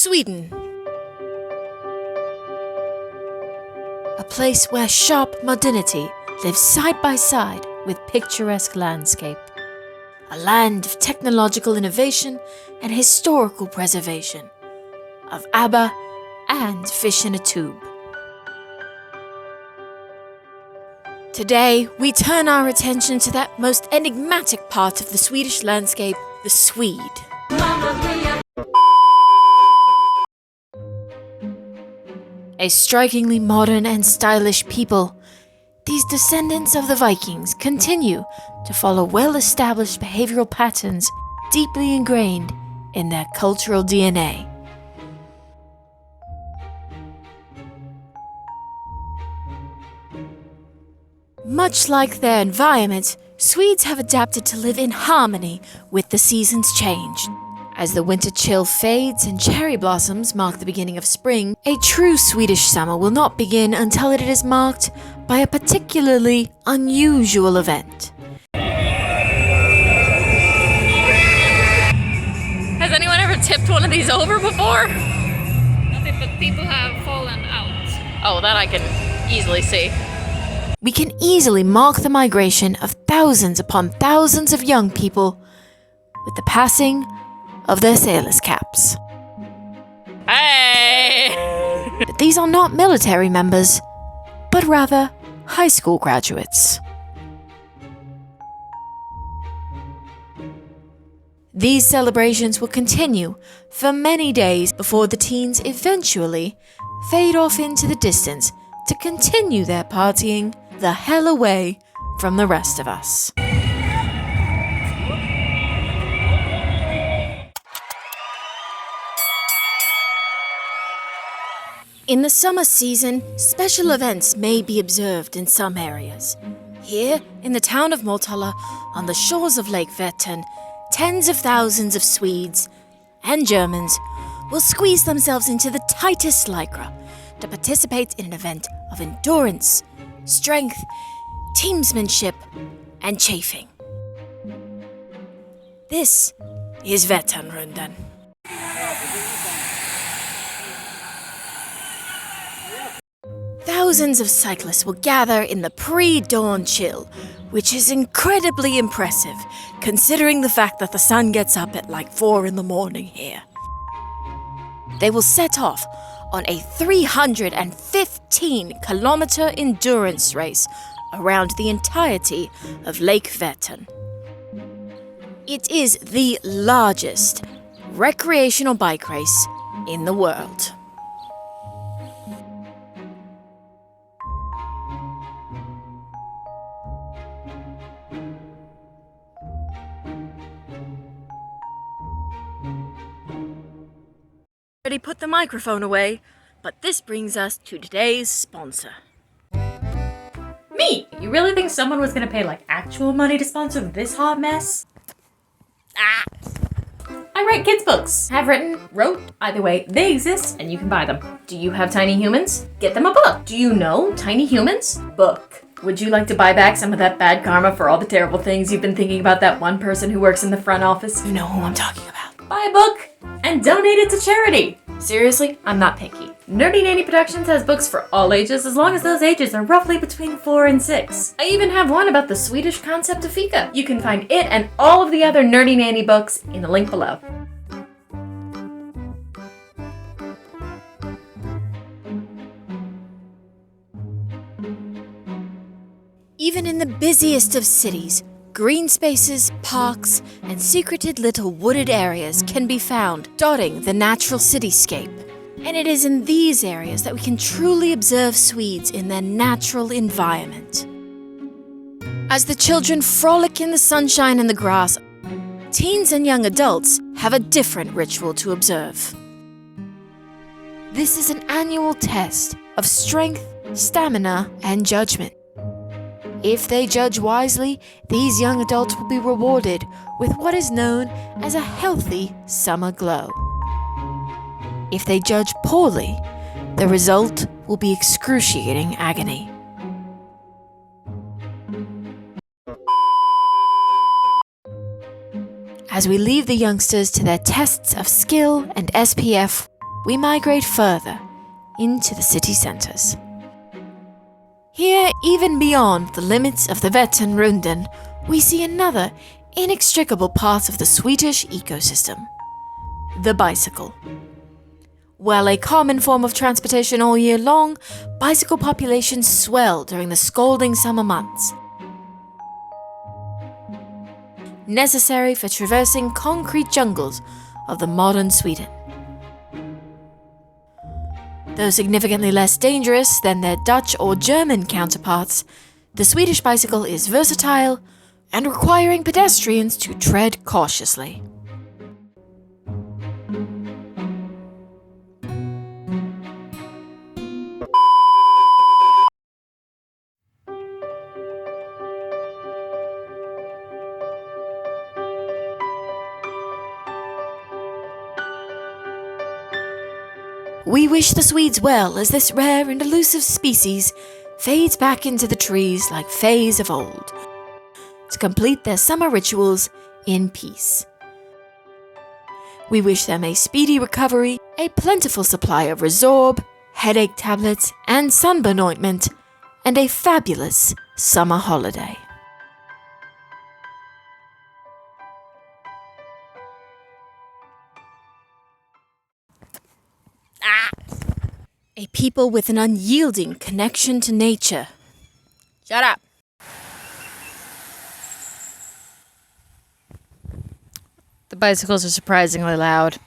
Sweden. A place where sharp modernity lives side by side with picturesque landscape. A land of technological innovation and historical preservation. Of ABBA and fish in a tube. Today, we turn our attention to that most enigmatic part of the Swedish landscape, the Swede. A strikingly modern and stylish people, these descendants of the Vikings continue to follow well-established behavioral patterns deeply ingrained in their cultural DNA. Much like their environment, Swedes have adapted to live in harmony with the seasons' change. As the winter chill fades and cherry blossoms mark the beginning of spring, a true Swedish summer will not begin until it is marked by a particularly unusual event. Has anyone ever tipped one of these over before? Nothing, but people have fallen out. Oh, that I can easily see. We can easily mark the migration of thousands upon thousands of young people with the passing of their sailors' caps. Hey! But these are not military members, but rather high school graduates. These celebrations will continue for many days before the teens eventually fade off into the distance to continue their partying the hell away from the rest of us. In the summer season, special events may be observed in some areas. Here, in the town of Motala, on the shores of Lake Vättern, tens of thousands of Swedes and Germans will squeeze themselves into the tightest lycra to participate in an event of endurance, strength, teamsmanship, and chafing. This is Vätternrundan. Thousands of cyclists will gather in the pre-dawn chill, which is incredibly impressive considering the fact that the sun gets up at like 4 in the morning here. They will set off on a 315-kilometer endurance race around the entirety of Lake Vättern. It is the largest recreational bike race in the world. Already put the microphone away, but this brings us to today's sponsor. Me? You really think someone was gonna pay like actual money to sponsor this hot mess? Ah! I write kids' books. Have written, wrote, either way, they exist and you can buy them. Do you have tiny humans? Get them a book. Do you know tiny humans? Book. Would you like to buy back some of that bad karma for all the terrible things you've been thinking about that one person who works in the front office? You know who I'm talking about. Buy a book and donate it to charity. Seriously, I'm not picky. Nerdy Nanny Productions has books for all ages as long as those ages are roughly between 4 and 6. I even have one about the Swedish concept of fika. You can find it and all of the other Nerdy Nanny books in the link below. Even in the busiest of cities, green spaces, parks, and secreted little wooded areas can be found dotting the natural cityscape. And it is in these areas that we can truly observe Swedes in their natural environment. As the children frolic in the sunshine and the grass, teens and young adults have a different ritual to observe. This is an annual test of strength, stamina, and judgment. If they judge wisely, these young adults will be rewarded with what is known as a healthy summer glow. If they judge poorly, the result will be excruciating agony. As we leave the youngsters to their tests of skill and SPF, we migrate further into the city centres. Here, even beyond the limits of the Vätternrundan, we see another inextricable part of the Swedish ecosystem: the bicycle. While a common form of transportation all year long, bicycle populations swell during the scalding summer months, necessary for traversing concrete jungles of the modern Sweden. Though significantly less dangerous than their Dutch or German counterparts, the Swedish bicycle is versatile and requiring pedestrians to tread cautiously. We wish the Swedes well as this rare and elusive species fades back into the trees like fays of old, to complete their summer rituals in peace. We wish them a speedy recovery, a plentiful supply of Resorb, headache tablets, and sunburn ointment, and a fabulous summer holiday. A people with an unyielding connection to nature. Shut up. The bicycles are surprisingly loud.